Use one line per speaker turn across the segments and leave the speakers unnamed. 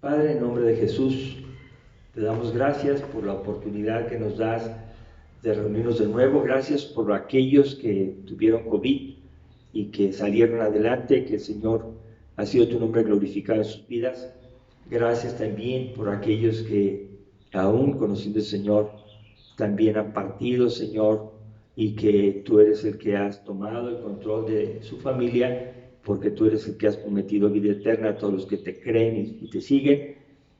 Padre, en nombre de Jesús, te damos gracias por la oportunidad que nos das de reunirnos de nuevo. Gracias por aquellos que tuvieron COVID y que salieron adelante, que el Señor ha sido tu nombre glorificado en sus vidas. Gracias también por aquellos que, aún conociendo al Señor, también han partido, Señor, y que tú eres el que has tomado el control de su familia, porque tú eres el que has prometido vida eterna a todos los que te creen y te siguen.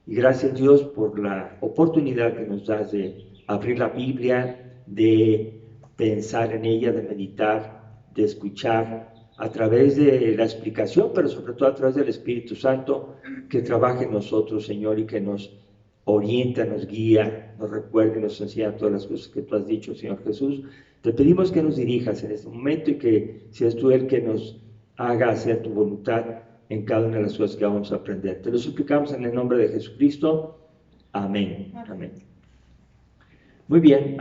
Y gracias, Dios, por la oportunidad que nos das de abrir la Biblia, de pensar en ella, de meditar, de escuchar a través de la explicación, pero sobre todo a través del Espíritu Santo, que trabaje en nosotros, Señor, y que nos orienta, nos guía, nos recuerda y nos enseña todas las cosas que tú has dicho, Señor Jesús. Te pedimos que nos dirijas en este momento y que seas tú el que nos haga hacer tu voluntad en cada una de las cosas que vamos a aprender. Te lo suplicamos en el nombre de Jesucristo. Amén. Amén. Muy bien.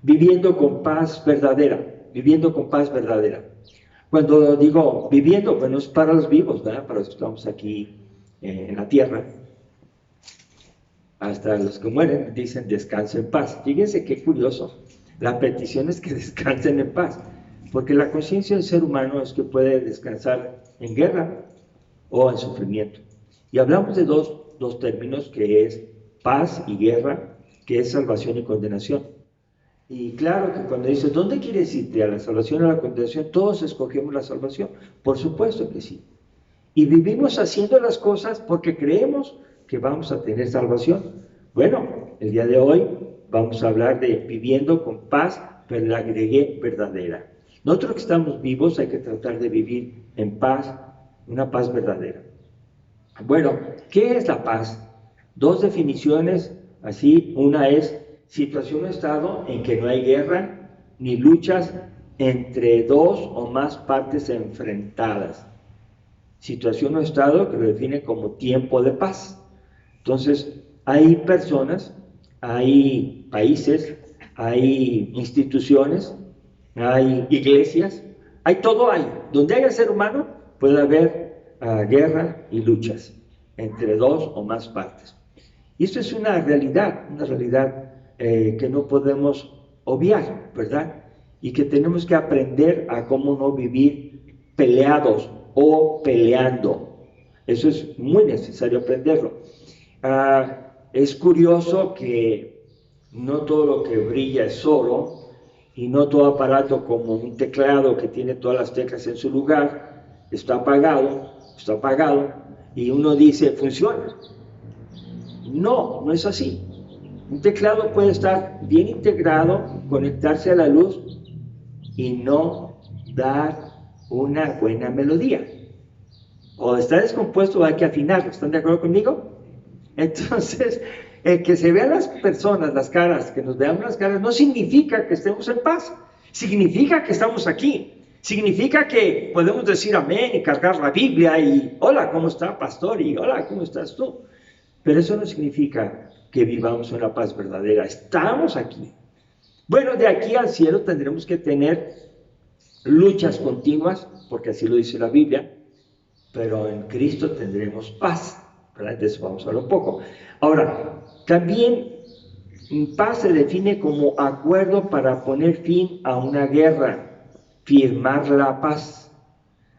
Viviendo con paz verdadera. Viviendo con paz verdadera. Cuando digo viviendo, bueno, es para los vivos, ¿verdad? Para los que estamos aquí en la tierra. Hasta los que mueren dicen descansa en paz. Fíjense qué curioso. La petición es que descansen en paz, porque la conciencia del ser humano es que puede descansar en guerra o en sufrimiento. Y hablamos de dos términos, que es paz y guerra, que es salvación y condenación. Y claro que cuando dices, ¿dónde quieres irte? ¿A la salvación o a la condenación? Todos escogemos la salvación, por supuesto que sí. Y vivimos haciendo las cosas porque creemos que vamos a tener salvación. Bueno, el día de hoy vamos a hablar de viviendo con paz, pero la agregué verdadera. Nosotros que estamos vivos hay que tratar de vivir en paz, una paz verdadera. Bueno, ¿qué es la paz? Dos definiciones, así, una es situación o estado en que no hay guerra ni luchas entre dos o más partes enfrentadas. Situación o estado que lo define como tiempo de paz. Entonces, hay personas, hay países, hay instituciones, hay iglesias, hay todo ahí. Donde haya ser humano puede haber guerra y luchas entre dos o más partes. Y esto es una realidad que no podemos obviar, ¿verdad? Y que tenemos que aprender a cómo no vivir peleados o peleando. Eso es muy necesario aprenderlo. Es curioso que no todo lo que brilla es oro, y no todo aparato como un teclado que tiene todas las teclas en su lugar está apagado, y uno dice, funciona. No, no es así. Un teclado puede estar bien integrado, conectarse a la luz y no dar una buena melodía. O está descompuesto o hay que afinarlo. ¿Están de acuerdo conmigo? Entonces, el que se vean las personas, las caras, que nos veamos las caras, no significa que estemos en paz. Significa que estamos aquí. Significa que podemos decir amén y cargar la Biblia y hola, ¿cómo está, pastor? Y hola, ¿cómo estás tú? Pero eso no significa que vivamos una paz verdadera. Estamos aquí. Bueno, de aquí al cielo tendremos que tener luchas continuas, porque así lo dice la Biblia, pero en Cristo tendremos paz. ¿Verdad? De eso vamos a hablar un poco. Ahora, también paz se define como acuerdo para poner fin a una guerra, firmar la paz.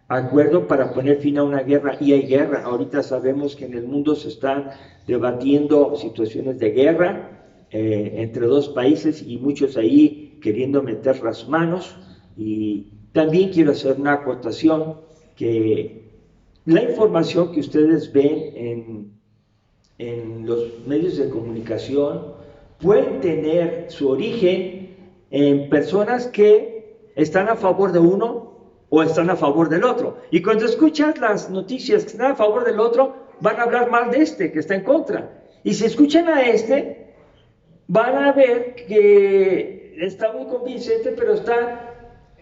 Acuerdo para poner fin a una guerra, y hay guerra. Ahorita sabemos que en el mundo se están debatiendo situaciones de guerra entre dos países y muchos ahí queriendo meter las manos. Y también quiero hacer una acotación que la información que ustedes ven en los medios de comunicación pueden tener su origen en personas que están a favor de uno o están a favor del otro. Y cuando escuchan las noticias que están a favor del otro, van a hablar mal de este que está en contra. Y si escuchan a este, van a ver que está muy convincente, pero está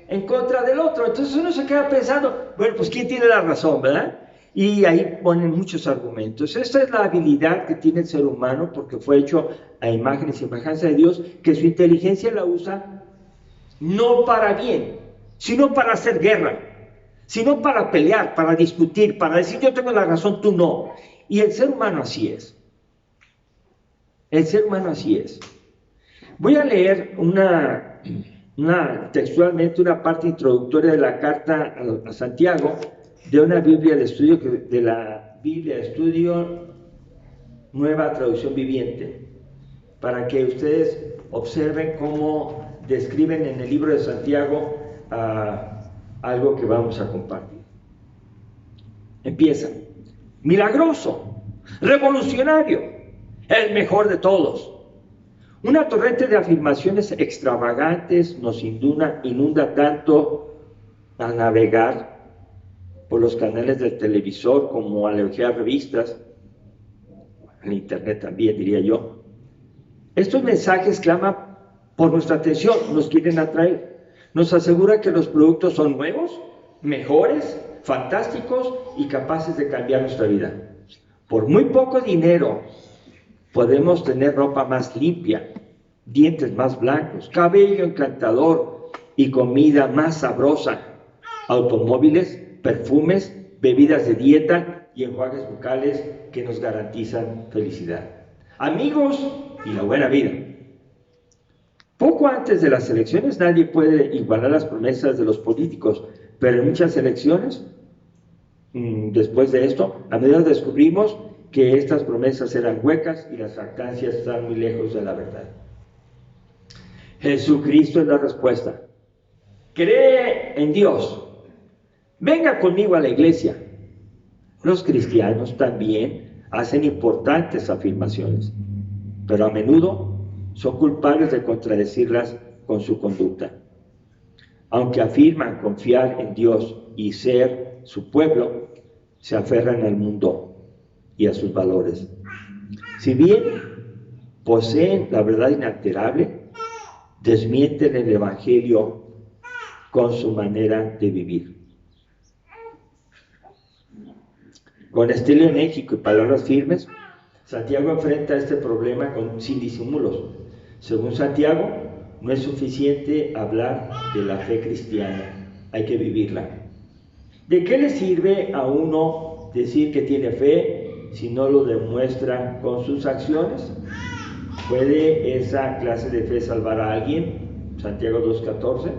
en contra del otro. Entonces uno se queda pensando, bueno, pues ¿quién tiene la razón, verdad? Y ahí ponen muchos argumentos. Esta es la habilidad que tiene el ser humano, porque fue hecho a imagen y semejanza de Dios, que su inteligencia la usa no para bien, sino para hacer guerra. sino para pelear, para discutir, para decir yo tengo la razón, tú no. Y el ser humano así es. El ser humano así es. Voy a leer textualmente una parte introductoria de la carta a Santiago de una Biblia de estudio, de la Biblia de estudio Nueva Traducción Viviente, para que ustedes observen cómo describen en el libro de Santiago algo que vamos a compartir. Empieza: milagroso, revolucionario, el mejor de todos. Una torrente de afirmaciones extravagantes nos inunda tanto al navegar por los canales del televisor como al elogiar revistas, en internet también, diría yo. Estos mensajes claman por nuestra atención, nos quieren atraer. Nos asegura que los productos son nuevos, mejores, fantásticos y capaces de cambiar nuestra vida. Por muy poco dinero podemos tener ropa más limpia, dientes más blancos, cabello encantador y comida más sabrosa, automóviles, perfumes, bebidas de dieta y enjuagues bucales que nos garantizan felicidad, amigos y la buena vida. Poco antes de las elecciones nadie puede igualar las promesas de los políticos, pero en muchas elecciones, después de esto, a medida descubrimos que estas promesas eran huecas y las jactancias están muy lejos de la verdad. Jesucristo es la respuesta. Cree en Dios. Venga conmigo a la iglesia. Los cristianos también hacen importantes afirmaciones, pero a menudo son culpables de contradecirlas con su conducta. Aunque afirman confiar en Dios y ser su pueblo, se aferran al mundo y a sus valores. Si bien poseen la verdad inalterable, desmienten el Evangelio con su manera de vivir. Con estilo enérgico y palabras firmes, Santiago enfrenta este problema sin disimulos. Según Santiago, no es suficiente hablar de la fe cristiana, hay que vivirla. ¿De qué le sirve a uno decir que tiene fe si no lo demuestra con sus acciones? ¿Puede esa clase de fe salvar a alguien? Santiago 2:14.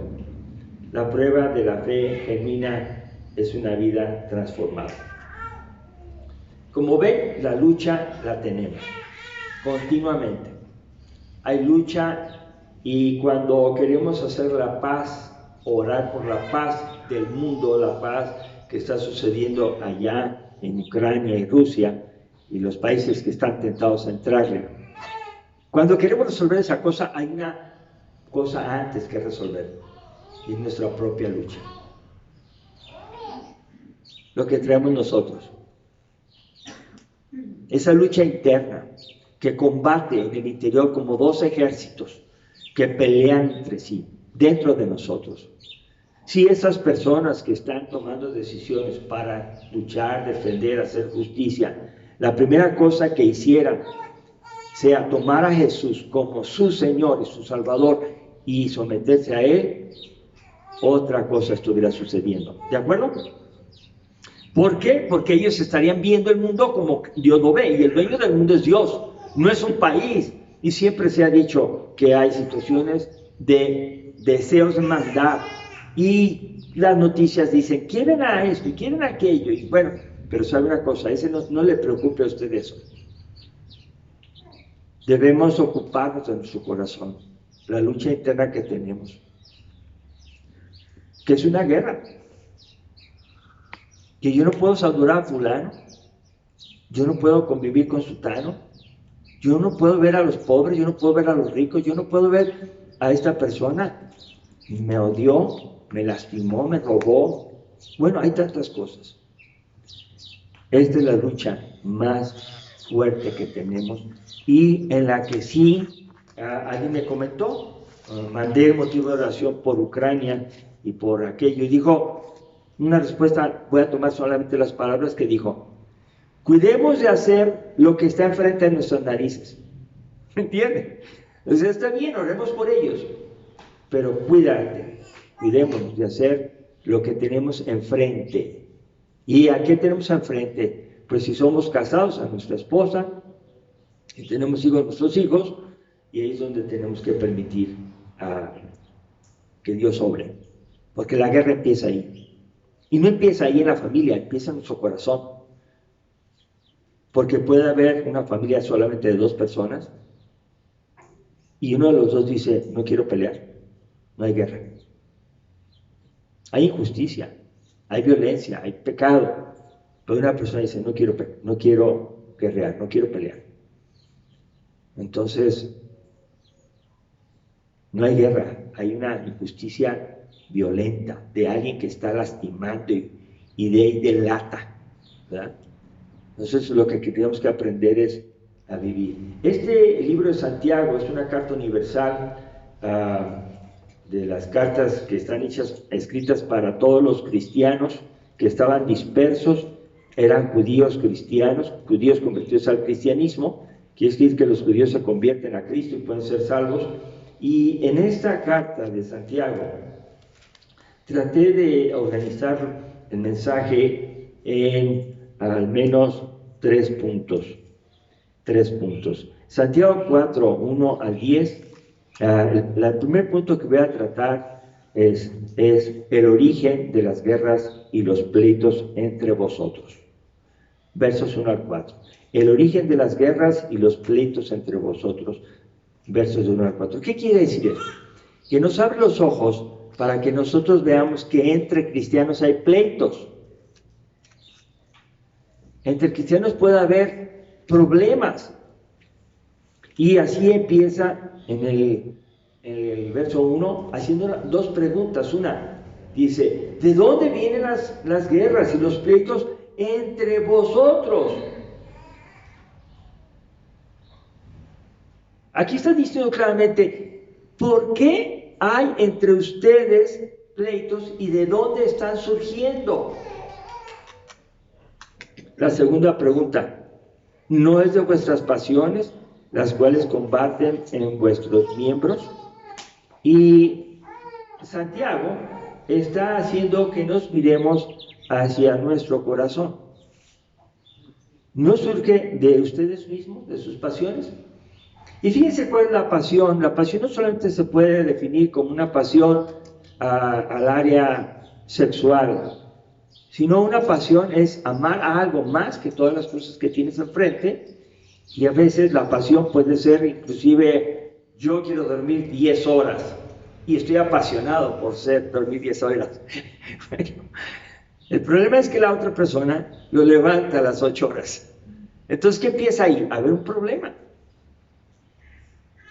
La prueba de la fe genuina es una vida transformada. Como ven, la lucha la tenemos continuamente. Hay lucha, y cuando queremos hacer la paz, orar por la paz del mundo, la paz que está sucediendo allá en Ucrania y Rusia y los países que están tentados a entrarle, cuando queremos resolver esa cosa, hay una cosa antes que resolver, y es nuestra propia lucha, lo que traemos nosotros. Esa lucha interna que combate en el interior como dos ejércitos que pelean entre sí, dentro de nosotros. Si esas personas que están tomando decisiones para luchar, defender, hacer justicia, la primera cosa que hicieran sea tomar a Jesús como su Señor y su Salvador y someterse a Él, otra cosa estuviera sucediendo. ¿De acuerdo? ¿Por qué? Porque ellos estarían viendo el mundo como Dios lo ve, y el dueño del mundo es Dios, no es un país. Y siempre se ha dicho que hay situaciones de deseos de maldad, y las noticias dicen, quieren a esto y quieren a aquello, y bueno, pero sabe una cosa, ese no le preocupe a usted eso. Debemos ocuparnos de nuestro corazón, la lucha interna que tenemos, que es una guerra. Que yo no puedo saludar a fulano, yo no puedo convivir con sutano, yo no puedo ver a los pobres, yo no puedo ver a los ricos, yo no puedo ver a esta persona, me odió, me lastimó, me robó. Bueno, hay tantas cosas. Esta es la lucha más fuerte que tenemos, y en la que sí, alguien me comentó, mandé motivo de oración por Ucrania y por aquello, y dijo, una respuesta, voy a tomar solamente las palabras que dijo: cuidemos de hacer lo que está enfrente de nuestras narices. ¿Me entienden? O sea, está bien, oremos por ellos, pero cuidémonos de hacer lo que tenemos enfrente. ¿Y a qué tenemos enfrente? Pues si somos casados, a nuestra esposa, si tenemos hijos, a nuestros hijos, y ahí es donde tenemos que permitir que Dios obre. Porque la guerra empieza ahí. Y no empieza ahí en la familia, empieza en nuestro corazón. Porque puede haber una familia solamente de 2 personas y uno de los dos dice, no quiero pelear, no hay guerra. Hay injusticia, hay violencia, hay pecado, pero una persona dice, no quiero guerrear, no quiero pelear. Entonces, no hay guerra, hay una injusticia violenta de alguien que está lastimando y de ahí delata, ¿verdad? Entonces, lo que tenemos que aprender es a vivir. Este libro de Santiago es una carta universal de las cartas que están escritas para todos los cristianos que estaban dispersos, eran judíos cristianos, judíos convertidos al cristianismo, quiere decir que los judíos se convierten a Cristo y pueden ser salvos. Y en esta carta de Santiago traté de organizar el mensaje en al menos 3 puntos. 3 puntos. Santiago 4, 1 al 10. El primer punto que voy a tratar es el origen de las guerras y los pleitos entre vosotros. Versos 1 al 4. El origen de las guerras y los pleitos entre vosotros. Versos 1 al 4. ¿Qué quiere decir eso? Que nos abre los ojos para que nosotros veamos que entre cristianos hay pleitos. Entre cristianos puede haber problemas. Y así empieza en el verso 1 haciendo 2 preguntas. Una, dice, ¿de dónde vienen las guerras y los pleitos entre vosotros? Aquí está diciendo claramente, ¿por qué hay entre ustedes pleitos y de dónde están surgiendo? La segunda pregunta, ¿no es de vuestras pasiones las cuales combaten en vuestros miembros? Y Santiago está haciendo que nos miremos hacia nuestro corazón. ¿No surge de ustedes mismos, de sus pasiones? Y fíjense cuál es la pasión. La pasión no solamente se puede definir como una pasión al área sexual, sino una pasión es amar a algo más que todas las cosas que tienes enfrente. Y a veces la pasión puede ser inclusive, yo quiero dormir 10 horas y estoy apasionado por dormir 10 horas. Bueno, el problema es que la otra persona lo levanta a las 8 horas. Entonces, ¿qué empieza ahí? A haber un problema.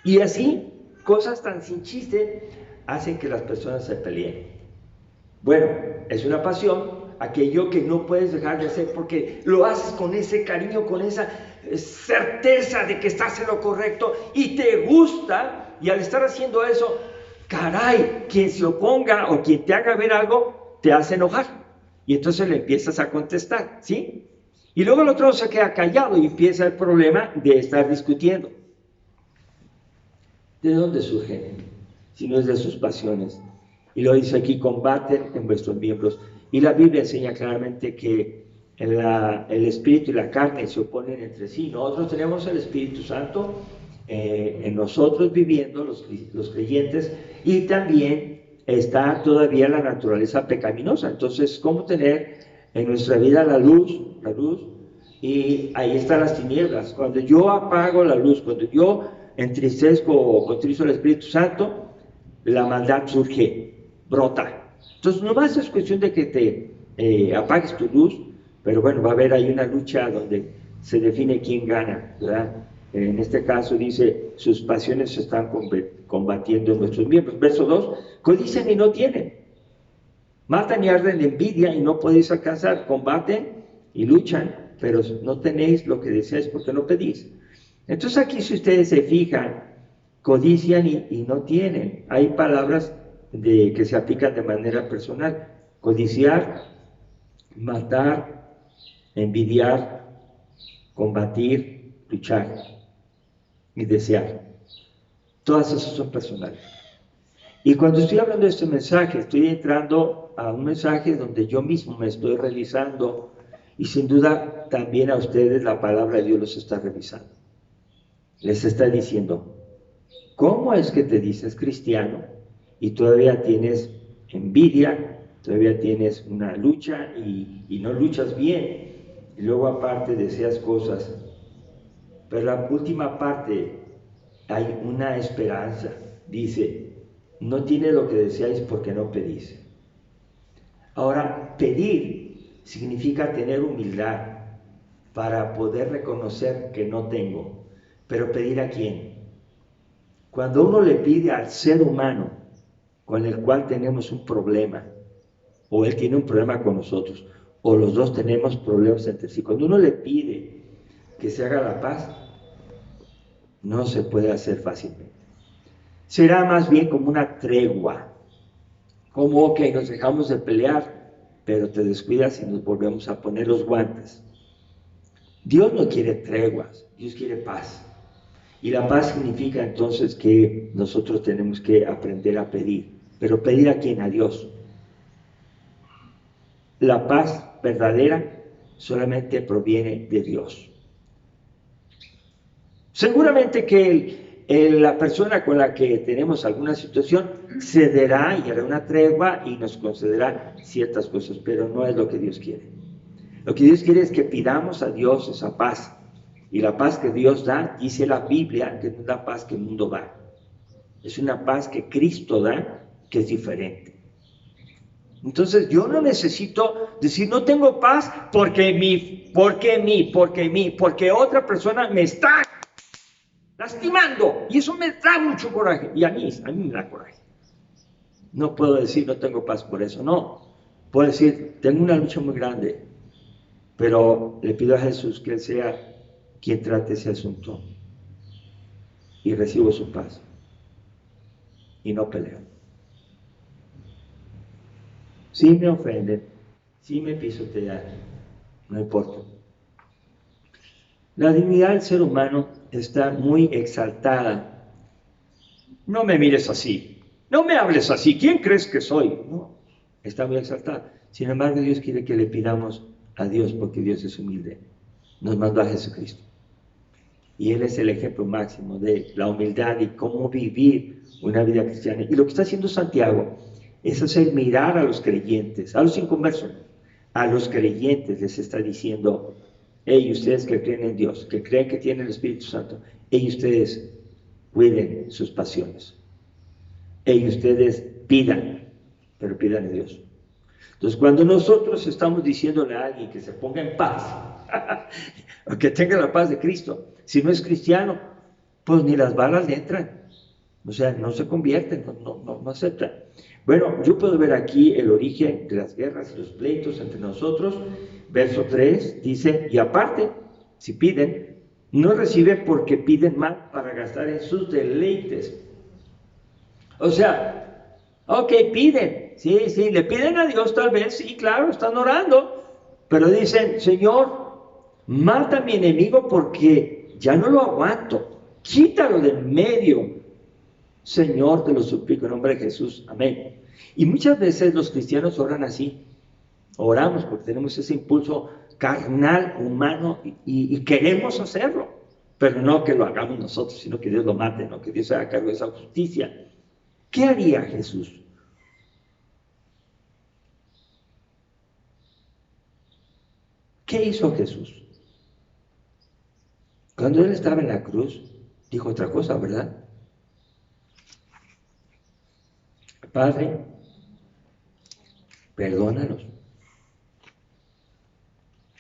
Y así, cosas tan sin chiste hacen que las personas se peleen. Bueno, es una pasión, aquello que no puedes dejar de hacer porque lo haces con ese cariño, con esa certeza de que estás en lo correcto y te gusta, y al estar haciendo eso, caray, quien se oponga o quien te haga ver algo, te hace enojar. Y entonces le empiezas a contestar, ¿sí? Y luego el otro se queda callado y empieza el problema de estar discutiendo. ¿De dónde surgen? Si no es de sus pasiones. Y lo dice aquí, combaten en vuestros miembros. Y la Biblia enseña claramente que el espíritu y la carne se oponen entre sí. Nosotros tenemos el Espíritu Santo en nosotros viviendo, los creyentes, y también está todavía la naturaleza pecaminosa. Entonces, ¿cómo tener en nuestra vida la luz? Y ahí están las tinieblas. Cuando yo apago la luz, cuando yo entristezco o contristo al Espíritu Santo, la maldad surge, brota. Entonces, nomás es cuestión de que te apagues tu luz, pero bueno, va a haber ahí una lucha donde se define quién gana, ¿verdad? En este caso dice, sus pasiones se están combatiendo en nuestros miembros. Verso 2, codician y no tienen, matan y arden de envidia y no podéis alcanzar, combaten y luchan, pero no tenéis lo que deseáis porque no pedís. Entonces aquí, si ustedes se fijan, codician y no tienen. Hay palabras que se aplican de manera personal. Codiciar, matar, envidiar, combatir, luchar y desear. Todas esas son personales. Y cuando estoy hablando de este mensaje, estoy entrando a un mensaje donde yo mismo me estoy revisando y sin duda también a ustedes la palabra de Dios los está revisando. Les está diciendo, ¿cómo es que te dices cristiano y todavía tienes envidia, todavía tienes una lucha y no luchas bien? Y luego aparte deseas cosas. Pero la última parte hay una esperanza. Dice, no tiene lo que deseáis porque no pedís. Ahora, pedir significa tener humildad para poder reconocer que no tengo. Pero ¿pedir a quién? Cuando uno le pide al ser humano con el cual tenemos un problema, o él tiene un problema con nosotros, o los dos tenemos problemas entre sí, cuando uno le pide que se haga la paz, no se puede hacer fácilmente. Será más bien como una tregua, como, ok, nos dejamos de pelear, pero te descuidas y nos volvemos a poner los guantes. Dios no quiere treguas, Dios quiere paz. Y la paz significa entonces que nosotros tenemos que aprender a pedir. ¿Pero pedir a quién? A Dios. La paz verdadera solamente proviene de Dios. Seguramente que la persona con la que tenemos alguna situación cederá y hará una tregua y nos concederá ciertas cosas, pero no es lo que Dios quiere. Lo que Dios quiere es que pidamos a Dios esa paz. Y la paz que Dios da, dice la Biblia, que no es la paz que el mundo da. Es una paz que Cristo da, que es diferente. Entonces yo no necesito decir, no tengo paz porque otra persona me está lastimando. Y eso me da mucho coraje. Y a mí me da coraje. No puedo decir, no tengo paz por eso. No. Puedo decir, tengo una lucha muy grande. Pero le pido a Jesús que Él sea quien trate ese asunto. Y recibo su paz. Y no peleo. Si me ofenden, si me pisotean, no importa. La dignidad del ser humano está muy exaltada. No me mires así, no me hables así, ¿quién crees que soy? No, está muy exaltada. Sin embargo, Dios quiere que le pidamos a Dios porque Dios es humilde. Nos mandó a Jesucristo. Y Él es el ejemplo máximo de la humildad y cómo vivir una vida cristiana. Y lo que está haciendo Santiago es hacer mirar a los creyentes, a los inconversos, a los creyentes les está diciendo, hey, ustedes que creen en Dios, que creen que tienen el Espíritu Santo, hey, ustedes cuiden sus pasiones, hey, ustedes pidan, pero pidan a Dios. Entonces, cuando nosotros estamos diciéndole a alguien que se ponga en paz, o que tenga la paz de Cristo, si no es cristiano, pues ni las balas le entran. O sea, no se convierten, no aceptan. Bueno, yo puedo ver aquí el origen de las guerras y los pleitos entre nosotros. Verso 3 dice, y aparte, si piden, no reciben porque piden mal para gastar en sus deleites. O sea, ok, piden, sí, le piden a Dios tal vez, sí, claro, están orando, pero dicen, Señor, mata a mi enemigo porque ya no lo aguanto, quítalo del medio. Señor, te lo suplico en nombre de Jesús, amén. Y muchas veces los cristianos oran así, oramos porque tenemos ese impulso carnal, humano, y queremos hacerlo, pero no que lo hagamos nosotros, sino que Dios lo mate, no que Dios se haga cargo de esa justicia. ¿Qué haría Jesús? ¿Qué hizo Jesús? Cuando Él estaba en la cruz, dijo otra cosa, ¿verdad? Padre, perdónalos,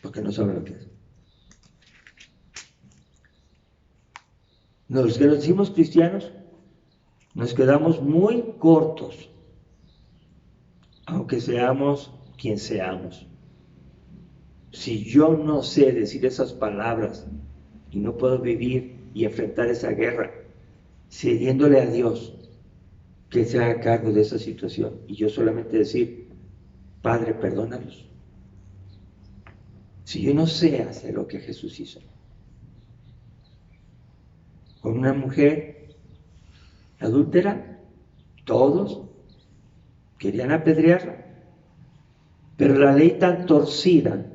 porque no saben lo que es. Los que nos decimos cristianos, nos quedamos muy cortos, aunque seamos quien seamos. Si yo no sé decir esas palabras y no puedo vivir y enfrentar esa guerra, cediéndole a Dios que se haga cargo de esa situación y yo solamente decir, Padre, perdónalos. Si yo no sé hacer lo que Jesús hizo con una mujer adúltera, Todos querían apedrearla. Pero la ley tan torcida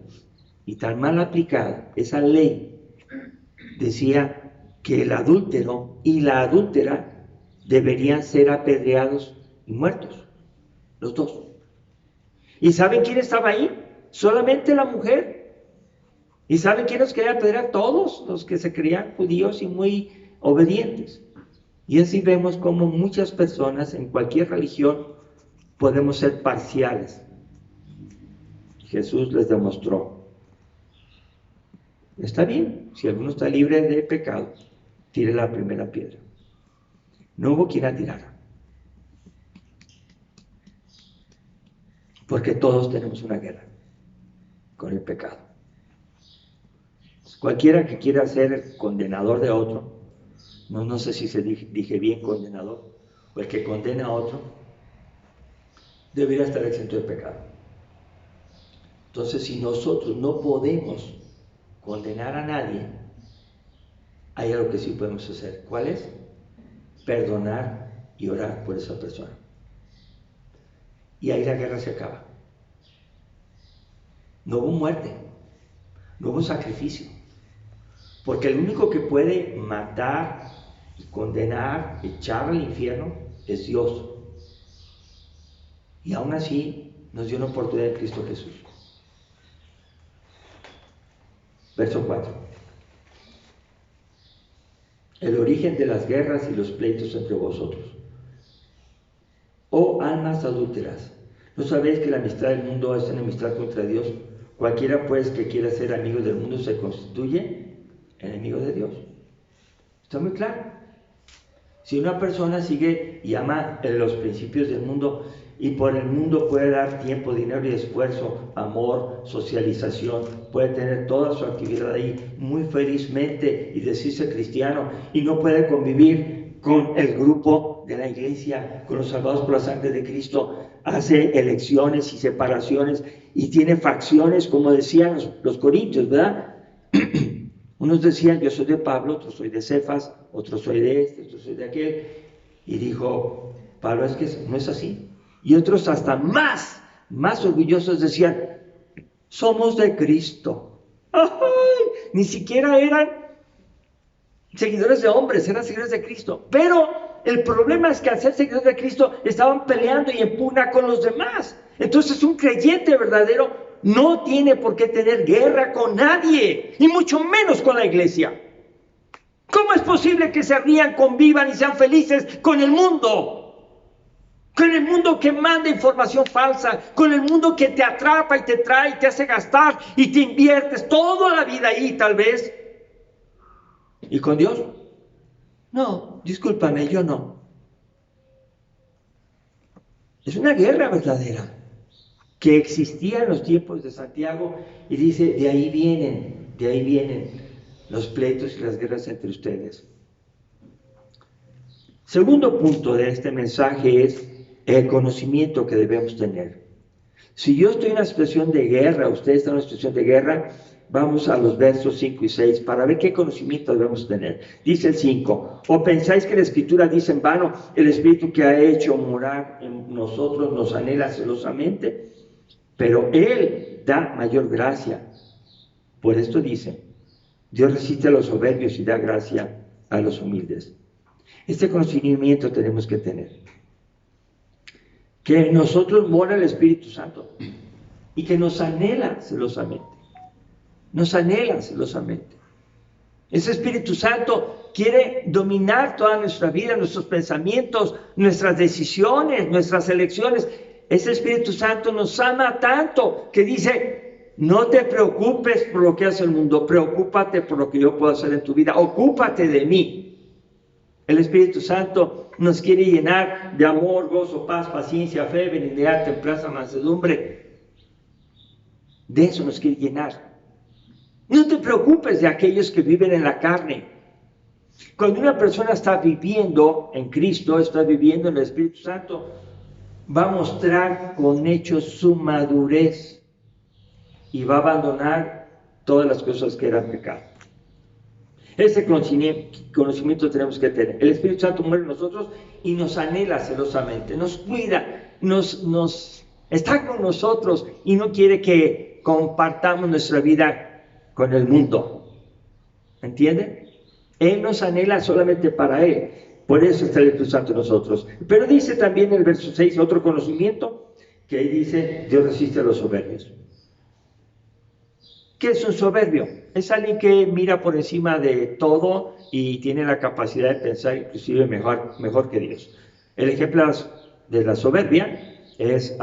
y tan mal aplicada, esa ley decía que el adúltero y la adúltera deberían ser apedreados y muertos, los dos. ¿Y saben quién estaba ahí? Solamente la mujer. ¿Y saben quién los quería apedrear? Todos los que se creían judíos y muy obedientes. Y así vemos cómo muchas personas en cualquier religión podemos ser parciales. Jesús les demostró. Está bien, si alguno está libre de pecado, tire la primera piedra. No hubo quien la tirara. Porque todos tenemos una guerra con el pecado. Cualquiera que quiera ser el condenador de otro, no sé si dije bien condenador, o el que condena a otro, debería estar exento de pecado. Entonces, si nosotros no podemos condenar a nadie, hay algo que sí podemos hacer. ¿Cuál es? Perdonar y orar por esa persona. Y ahí la guerra se acaba. No hubo muerte, no hubo sacrificio. Porque el único que puede matar, condenar, echar al infierno es Dios. Y aún así nos dio una oportunidad en Cristo Jesús. Verso 4. El origen de las guerras y los pleitos entre vosotros. Oh almas adúlteras, ¿no sabéis que la amistad del mundo es enemistad contra Dios? Cualquiera pues que quiera ser amigo del mundo se constituye enemigo de Dios. Está muy claro. Si una persona sigue y ama los principios del mundo y por el mundo puede dar tiempo, dinero y esfuerzo, amor, socialización, puede tener toda su actividad ahí muy felizmente y decirse cristiano y no puede convivir con el grupo de la iglesia, con los salvados por la sangre de Cristo, hace elecciones y separaciones y tiene facciones, como decían los corintios, ¿verdad? Unos decían, yo soy de Pablo, otros soy de Cefas, otros soy de este, otros soy de aquel. Y dijo Pablo, es que no es así. Y otros hasta más orgullosos decían, somos de Cristo. ¡Ay! Ni siquiera eran seguidores de hombres, eran seguidores de Cristo. Pero el problema es que al ser seguidores de Cristo estaban peleando y en pugna con los demás. Entonces un creyente verdadero no tiene por qué tener guerra con nadie, y mucho menos con la iglesia. ¿Cómo es posible que se rían, convivan y sean felices con el mundo? Con el mundo que manda información falsa, con el mundo que te atrapa y te trae y te hace gastar y te inviertes toda la vida ahí tal vez. ¿Y con Dios? No, discúlpame, yo no. Es una guerra verdadera que existía en los tiempos de Santiago y dice, de ahí vienen los pleitos y las guerras entre ustedes. Segundo punto de este mensaje es el conocimiento que debemos tener. Si yo estoy en una situación de guerra, usted está en una situación de guerra, vamos a los versos 5 y 6 para ver qué conocimiento debemos tener. Dice el 5, ¿o pensáis que la Escritura dice en vano, el Espíritu que ha hecho morar en nosotros nos anhela celosamente? Pero Él da mayor gracia. Por esto dice, Dios resiste a los soberbios y da gracia a los humildes. Este conocimiento tenemos que tener. Que en nosotros mora el Espíritu Santo y que nos anhela celosamente. Nos anhela celosamente. Ese Espíritu Santo quiere dominar toda nuestra vida, nuestros pensamientos, nuestras decisiones, nuestras elecciones. Ese Espíritu Santo nos ama tanto que dice, no te preocupes por lo que hace el mundo, preocúpate por lo que yo puedo hacer en tu vida, ocúpate de mí. El Espíritu Santo nos quiere llenar de amor, gozo, paz, paciencia, fe, benignidad, templanza, mansedumbre. De eso nos quiere llenar. No te preocupes de aquellos que viven en la carne. Cuando una persona está viviendo en Cristo, está viviendo en el Espíritu Santo, va a mostrar con hechos su madurez y va a abandonar todas las cosas que eran pecado. Ese conocimiento tenemos que tener. El Espíritu Santo muere en nosotros y nos anhela celosamente, nos cuida, está con nosotros y no quiere que compartamos nuestra vida con el mundo. ¿Entienden? Él nos anhela solamente para Él. Por eso está el Espíritu Santo en nosotros. Pero dice también en el verso 6 otro conocimiento, que ahí dice, Dios resiste a los soberbios. ¿Qué es un soberbio? Es alguien que mira por encima de todo y tiene la capacidad de pensar inclusive mejor que Dios. El ejemplo de la soberbia es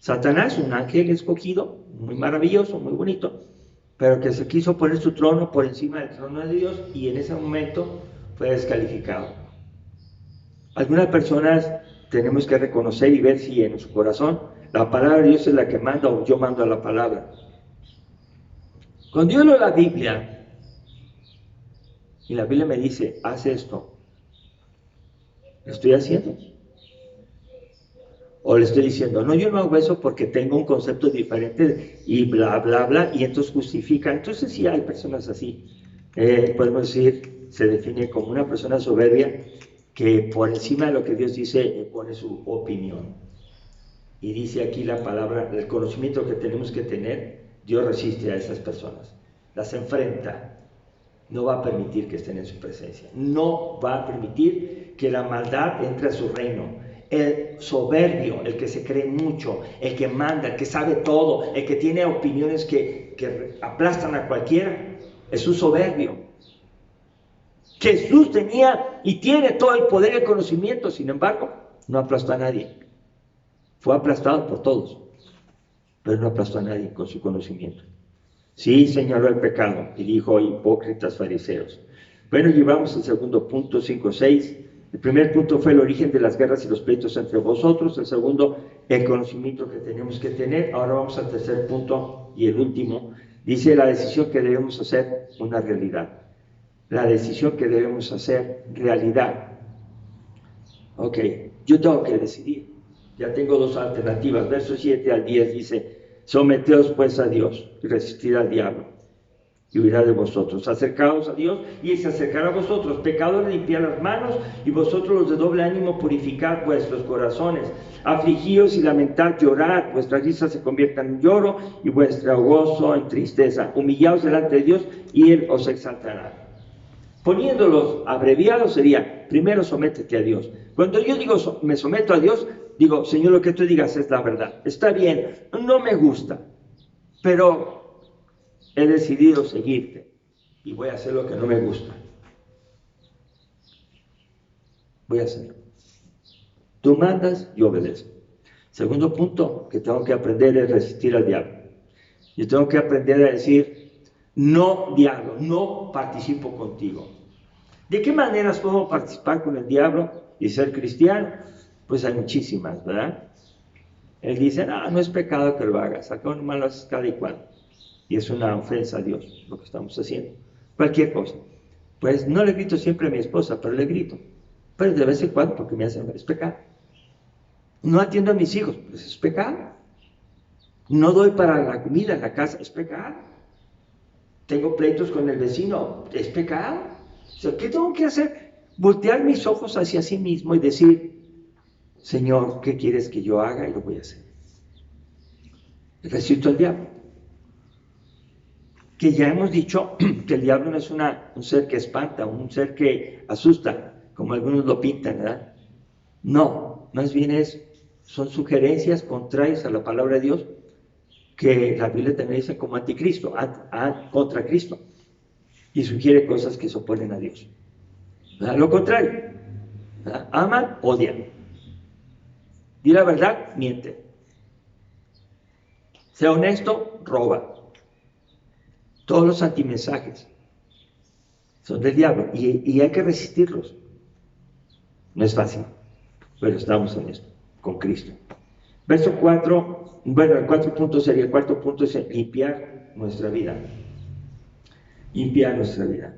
Satanás, un ángel escogido, muy maravilloso, muy bonito, pero que se quiso poner su trono por encima del trono de Dios y en ese momento fue descalificado. Algunas personas tenemos que reconocer y ver si en su corazón la palabra de Dios es la que manda o yo mando a la palabra. Cuando yo leo la Biblia y la Biblia me dice, haz esto, ¿lo estoy haciendo? O le estoy diciendo, no, yo no hago eso porque tengo un concepto diferente y bla, bla, bla, y entonces justifica. Entonces sí hay personas así. Podemos decir, se define como una persona soberbia que por encima de lo que Dios dice pone su opinión. Y dice aquí la palabra, el conocimiento que tenemos que tener, Dios resiste a esas personas, las enfrenta, no va a permitir que estén en su presencia, no va a permitir que la maldad entre a su reino. El soberbio, el que se cree mucho, el que manda, el que sabe todo, el que tiene opiniones que aplastan a cualquiera, es un soberbio. Jesús tenía y tiene todo el poder y el conocimiento, sin embargo, no aplastó a nadie. Fue aplastado por todos, pero no aplastó a nadie con su conocimiento. Sí señaló el pecado y dijo, hipócritas fariseos. Bueno, llevamos el segundo punto, 5-6. El primer punto fue el origen de las guerras y los pleitos entre vosotros. El segundo, el conocimiento que tenemos que tener. Ahora vamos al tercer punto y el último. Dice la decisión que debemos hacer una realidad. La decisión que debemos hacer realidad. Ok, yo tengo que decidir. Ya tengo dos alternativas. Versos 7 al 10 dice, someteos pues a Dios y resistid al diablo y huirá de vosotros. Acercaos a Dios y Él se acercará a vosotros. Pecadores, limpiad las manos y vosotros los de doble ánimo purificad vuestros corazones. Afligíos y lamentad, llorad, vuestra risa se convierta en lloro y vuestro gozo en tristeza. Humillaos delante de Dios y Él os exaltará. Poniéndolos abreviados sería, primero sométete a Dios. Cuando yo digo me someto a Dios, digo, Señor, lo que tú digas es la verdad. Está bien, no me gusta, pero he decidido seguirte y voy a hacer lo que no me gusta. Voy a hacerlo. Tú mandas, yo obedezco. Segundo punto que tengo que aprender es resistir al diablo. Yo tengo que aprender a decir, no diablo, no participo contigo. ¿De qué maneras puedo participar con el diablo y ser cristiano? Pues hay muchísimas, ¿verdad? Él dice, no es pecado que lo hagas, acá nomás lo haces cada y cuando. Y es una ofensa a Dios lo que estamos haciendo. Cualquier cosa. Pues no le grito siempre a mi esposa, pero le grito. Pero de vez en cuando, porque me hacen ver, es pecado. No atiendo a mis hijos, pues es pecado. No doy para la comida en la casa, es pecado. Tengo pleitos con el vecino, es pecado. O sea, ¿qué tengo que hacer? Voltear mis ojos hacia sí mismo y decir, Señor, ¿qué quieres que yo haga? Y lo voy a hacer. Resisto al diablo. Que ya hemos dicho que el diablo no es un ser que espanta, un ser que asusta, como algunos lo pintan, ¿verdad? No, más bien son sugerencias contrarias a la palabra de Dios, que la Biblia también dice como anticristo, contra Cristo, y sugiere cosas que se oponen a Dios. ¿Verdad? Lo contrario, ¿verdad? Aman, odian. Di la verdad, miente. Sea honesto, roba. Todos los antimensajes son del diablo y hay que resistirlos. No es fácil, pero estamos en esto, con Cristo. Verso 4, bueno, el cuarto punto es limpiar nuestra vida. Limpiar nuestra vida.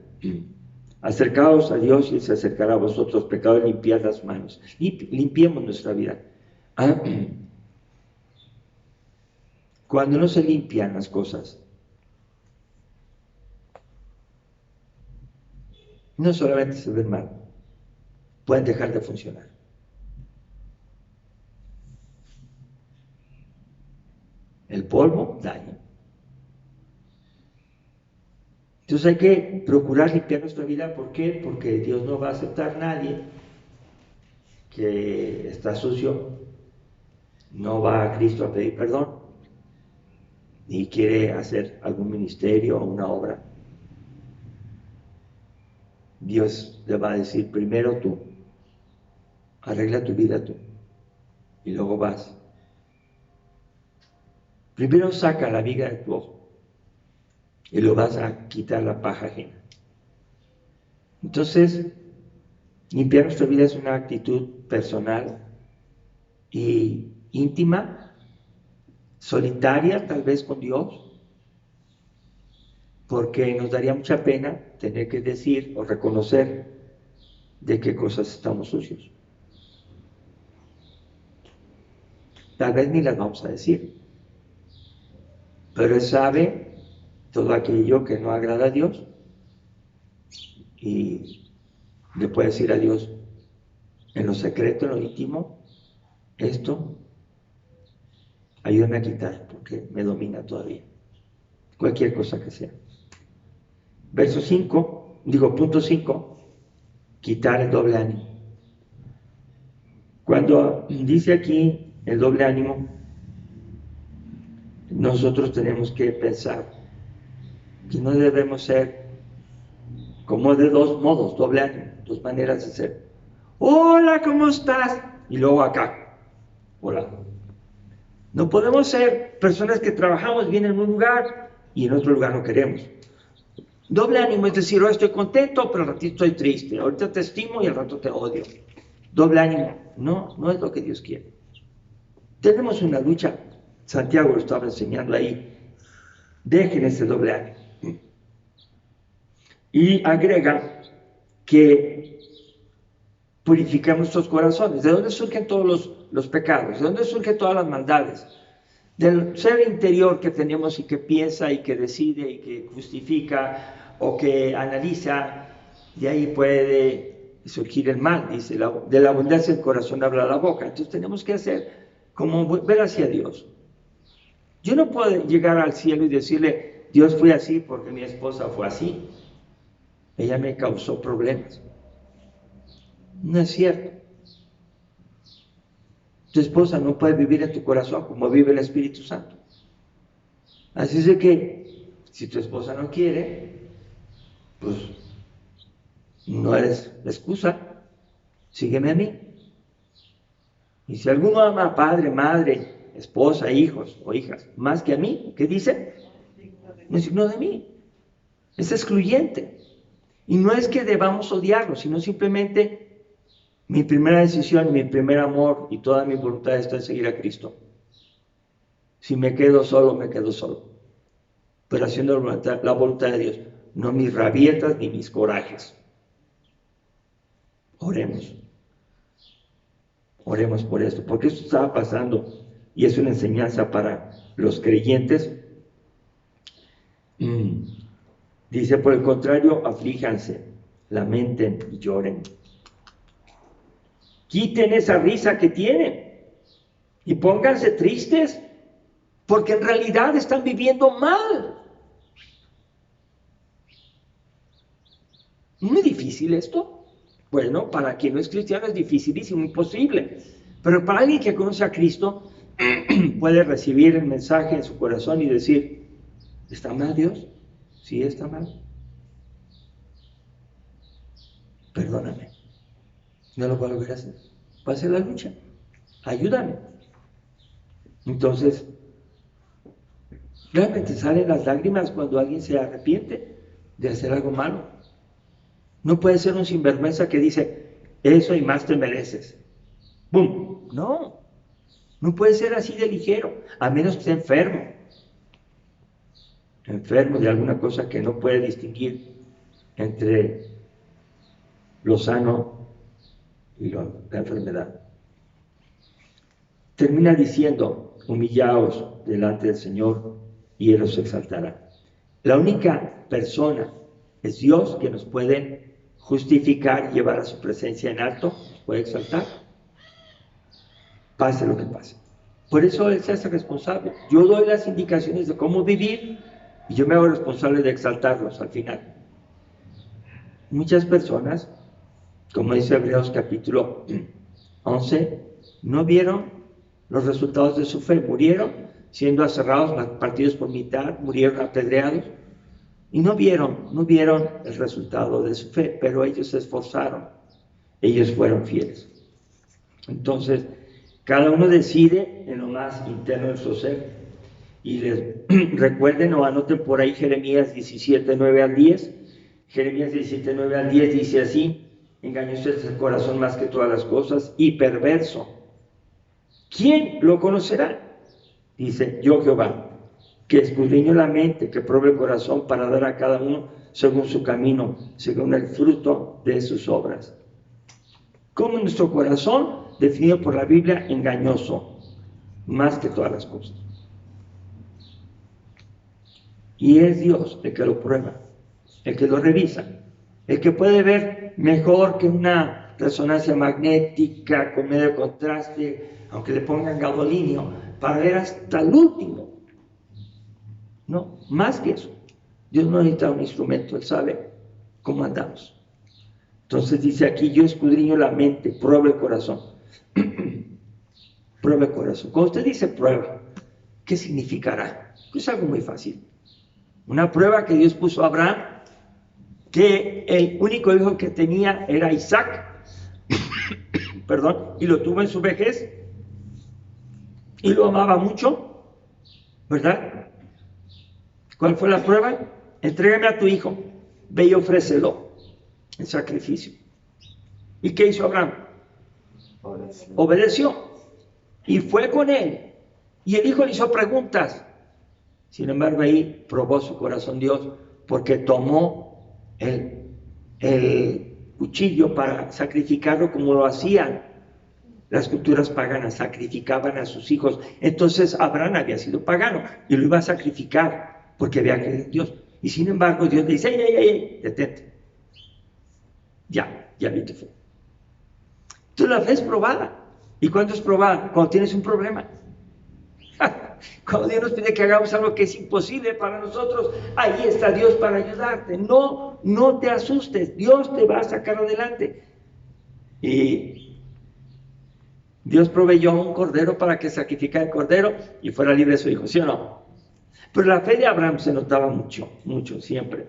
Acercaos a Dios y Él se acercará a vosotros, pecadores, limpiad las manos. Limpiemos nuestra vida. Cuando no se limpian las cosas, no solamente se ven mal, pueden dejar de funcionar. El polvo daña. Entonces hay que procurar limpiar nuestra vida. ¿Por qué? Porque Dios no va a aceptar a nadie que está sucio, no va a Cristo a pedir perdón, ni quiere hacer algún ministerio o una obra. Dios le va a decir, primero tú, arregla tu vida tú, y luego vas. Primero saca la viga de tu ojo, y luego vas a quitar la paja ajena. Entonces, limpiar nuestra vida es una actitud personal y íntima, solitaria tal vez con Dios, porque nos daría mucha pena tener que decir o reconocer de qué cosas estamos sucios. Tal vez ni las vamos a decir, pero Él sabe todo aquello que no agrada a Dios y le puede decir a Dios en lo secreto, en lo íntimo, esto ayúdame a quitar porque me domina todavía, cualquier cosa que sea. Punto 5, quitar el doble ánimo. Cuando dice aquí el doble ánimo, nosotros tenemos que pensar que no debemos ser como de dos modos, doble ánimo, dos maneras de ser. Hola, ¿cómo estás? Y luego acá, hola. No podemos ser personas que trabajamos bien en un lugar y en otro lugar no queremos. Doble ánimo es decir, hoy estoy contento, pero al ratito estoy triste. Ahorita te estimo y al rato te odio. Doble ánimo, no es lo que Dios quiere. Tenemos una lucha, Santiago lo estaba enseñando ahí. Dejen ese doble ánimo. Y agrega que purificamos nuestros corazones. ¿De dónde surgen todos los pecados? ¿De dónde surgen todas las maldades? Del ser interior que tenemos y que piensa y que decide y que justifica o que analiza, de ahí puede surgir el mal, dice, de la abundancia del corazón habla la boca. Entonces tenemos que hacer como ver hacia Dios. Yo no puedo llegar al cielo y decirle, Dios fue así porque mi esposa fue así. Ella me causó problemas. No es cierto. Tu esposa no puede vivir en tu corazón como vive el Espíritu Santo. Así es de que, si tu esposa no quiere, pues no eres la excusa, sígueme a mí. Y si alguno ama a padre, madre, esposa, hijos o hijas, más que a mí, ¿qué dice? No es digno de mí. Es excluyente. Y no es que debamos odiarlo, sino simplemente mi primera decisión, mi primer amor y toda mi voluntad está en seguir a Cristo. Si me quedo solo, me quedo solo. Pero haciendo la voluntad de Dios, no mis rabietas ni mis corajes. Oremos. Oremos por esto, porque esto estaba pasando y es una enseñanza para los creyentes. Dice, por el contrario, aflíjanse, lamenten y lloren. Quiten esa risa que tienen y pónganse tristes, porque en realidad están viviendo mal. ¿Muy difícil esto? Bueno, para quien no es cristiano es dificilísimo, imposible. Pero para alguien que conoce a Cristo, puede recibir el mensaje en su corazón y decir, ¿está mal Dios? Sí, está mal. Perdóname. No lo voy a volver a hacer. Va a ser la lucha. Ayúdame. Entonces, realmente salen las lágrimas cuando alguien se arrepiente de hacer algo malo. No puede ser un sinvergüenza que dice, eso y más te mereces. ¡Bum! No. No puede ser así de ligero, a menos que esté enfermo. Enfermo de alguna cosa que no puede distinguir entre lo sano y la enfermedad. Termina diciendo, humillaos delante del Señor y Él os exaltará. La única persona es Dios que nos puede justificar y llevar a su presencia en alto, puede exaltar, pase lo que pase. Por eso Él se hace responsable. Yo doy las indicaciones de cómo vivir y yo me hago responsable de exaltarlos al final. Muchas personas, como dice Hebreos capítulo 11, no vieron los resultados de su fe, murieron siendo aserrados, partidos por mitad, murieron apedreados, y no vieron el resultado de su fe, pero ellos se esforzaron, ellos fueron fieles. Entonces, cada uno decide en lo más interno de su ser, y les recuerden o anoten por ahí Jeremías 17, 9 al 10. Jeremías 17, 9 al 10 dice así: engañoso es el corazón más que todas las cosas y perverso. ¿Quién lo conocerá? Dice: yo Jehová, que escudriño la mente, que pruebe el corazón para dar a cada uno según su camino, según el fruto de sus obras. Como nuestro corazón, definido por la Biblia, engañoso, más que todas las cosas. Y es Dios el que lo prueba, el que lo revisa, el que puede ver mejor que una resonancia magnética con medio contraste, aunque le pongan gadolinio, para ver hasta el último. No, más que eso. Dios no necesita un instrumento, Él sabe cómo andamos. Entonces dice aquí: yo escudriño la mente, pruebo el corazón. Prueba el corazón. Cuando usted dice prueba, ¿qué significará? Pues algo muy fácil. Una prueba que Dios puso a Abraham, que el único hijo que tenía era Isaac, perdón, y lo tuvo en su vejez, y lo amaba mucho, ¿verdad? ¿Cuál fue la prueba? Entrégame a tu hijo, ve y ofrécelo en sacrificio. ¿Y qué hizo Abraham? Obedeció. Y fue con él. Y el hijo le hizo preguntas. Sin embargo, ahí probó su corazón Dios, porque tomó el cuchillo para sacrificarlo como lo hacían las culturas paganas, sacrificaban a sus hijos. Entonces Abraham había sido pagano y lo iba a sacrificar porque había creído en Dios. Y sin embargo Dios le dice: ¡ey! Detente. Ya vi tu fe. Entonces la fe es probada. ¿Y cuándo es probada? Cuando tienes un problema. Cuando Dios nos pide que hagamos algo que es imposible para nosotros, ahí está Dios para ayudarte. No te asustes, Dios te va a sacar adelante. Y Dios proveyó un cordero para que sacrificara el cordero y fuera libre su hijo, ¿sí o no? Pero la fe de Abraham se notaba mucho, siempre.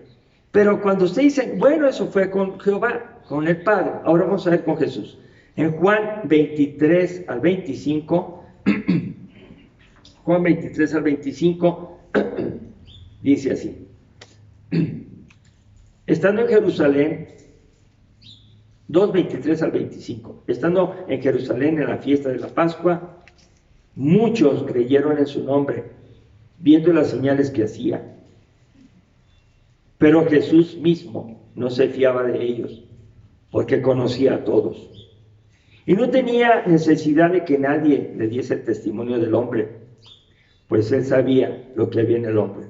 Pero cuando usted dice, bueno, eso fue con Jehová, con el Padre, ahora vamos a ver con Jesús. En Juan 23 al 25, Juan 23 al 25, dice así: estando en Jerusalén, 2:23 al 25, estando en Jerusalén en la fiesta de la Pascua, muchos creyeron en su nombre, viendo las señales que hacía. Pero Jesús mismo no se fiaba de ellos, porque conocía a todos. Y no tenía necesidad de que nadie le diese el testimonio del hombre, pues él sabía lo que había en el hombre.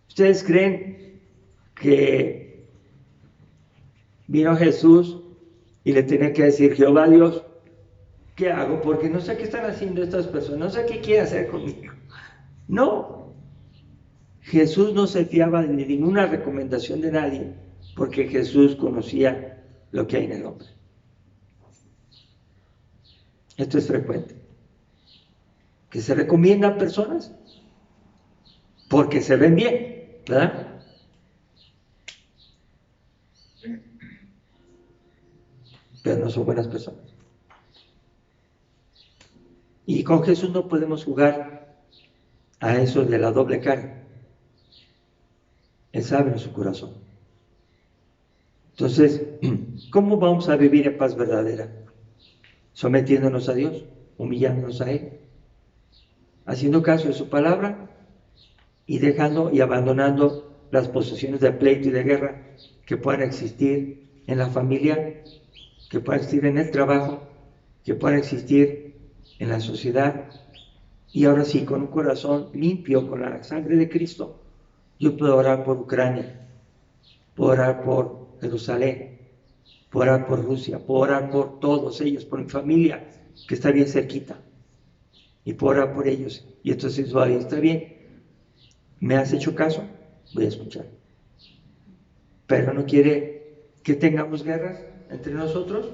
¿Ustedes creen que vino Jesús y le tenía que decir: Jehová Dios, ¿qué hago? Porque no sé qué están haciendo estas personas, no sé qué quiere hacer conmigo? No, Jesús no se fiaba de ninguna recomendación de nadie, porque Jesús conocía lo que hay en el hombre. Esto es frecuente, que se recomiendan personas porque se ven bien, ¿verdad? Pero no son buenas personas. Y con Jesús no podemos jugar a eso de la doble cara. Él sabe en su corazón. Entonces, ¿cómo vamos a vivir en paz verdadera? Sometiéndonos a Dios, humillándonos a Él, haciendo caso de su palabra y dejando y abandonando las posesiones de pleito y de guerra que puedan existir en la familia, que puedan existir en el trabajo, que puedan existir en la sociedad. Y ahora sí, con un corazón limpio, con la sangre de Cristo, yo puedo orar por Ucrania, puedo orar por Jerusalén, puedo orar por Rusia, puedo orar por todos ellos, por mi familia, que está bien cerquita, y puedo orar por ellos. Y entonces, está bien, ¿me has hecho caso? Voy a escuchar. Pero no quiere que tengamos guerras entre nosotros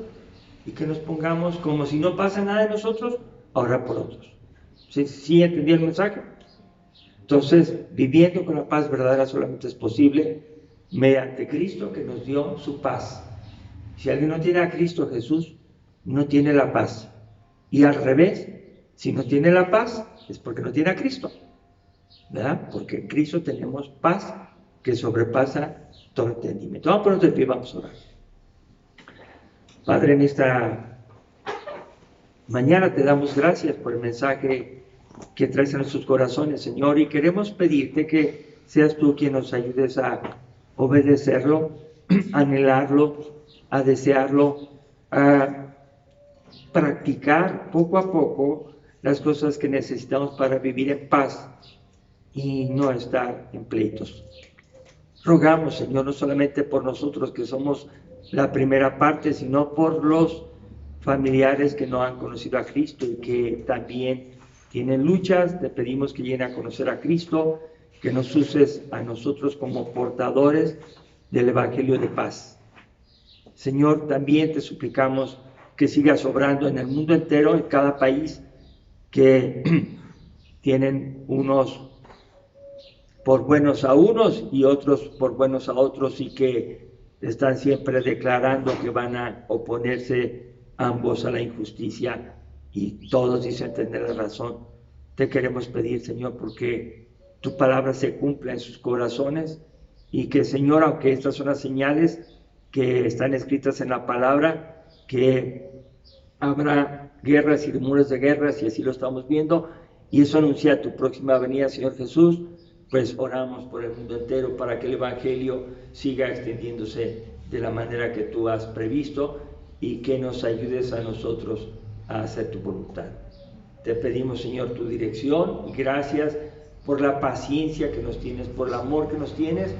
y que nos pongamos como si no pasa nada de nosotros a orar por otros. ¿Sí entendí el mensaje? Entonces, viviendo con la paz verdadera solamente es posible mediante Cristo, que nos dio su paz. Si alguien no tiene a Cristo Jesús, no tiene la paz. Y al revés, si no tiene la paz, es porque no tiene a Cristo, ¿verdad? Porque en Cristo tenemos paz que sobrepasa todo entendimiento. Vamos a ponernos de pie, vamos a orar. Padre, en esta mañana te damos gracias por el mensaje que traes a nuestros corazones, Señor, y queremos pedirte que seas tú quien nos ayudes a obedecerlo, a anhelarlo, a desearlo, a practicar poco a poco las cosas que necesitamos para vivir en paz y no estar en pleitos. Rogamos, Señor, no solamente por nosotros que somos la primera parte, sino por los familiares que no han conocido a Cristo y que también tienen luchas. Te pedimos que lleguen a conocer a Cristo, que nos uses a nosotros como portadores del Evangelio de paz. Señor, también te suplicamos que sigas obrando en el mundo entero, en cada país, que tienen unos por buenos a unos y otros por buenos a otros, y que están siempre declarando que van a oponerse ambos a la injusticia, y todos dicen tener la razón. Te queremos pedir, Señor, porque tu palabra se cumpla en sus corazones, y que, Señor, aunque estas son las señales que están escritas en la palabra, que habrá guerras y rumores de guerras, y así lo estamos viendo, y eso anuncia tu próxima venida, Señor Jesús. Pues oramos por el mundo entero para que el Evangelio siga extendiéndose de la manera que tú has previsto, y que nos ayudes a nosotros a hacer tu voluntad. Te pedimos, Señor, tu dirección, y gracias por la paciencia que nos tienes, por el amor que nos tienes,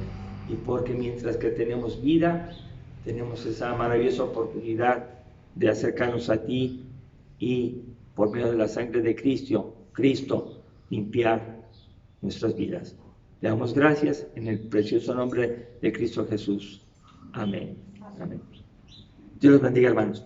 y porque mientras que tenemos vida, tenemos esa maravillosa oportunidad de acercarnos a ti y, por medio de la sangre de Cristo, limpiar nuestras vidas. Le damos gracias en el precioso nombre de Cristo Jesús. Amén. Amén. Dios los bendiga, hermanos.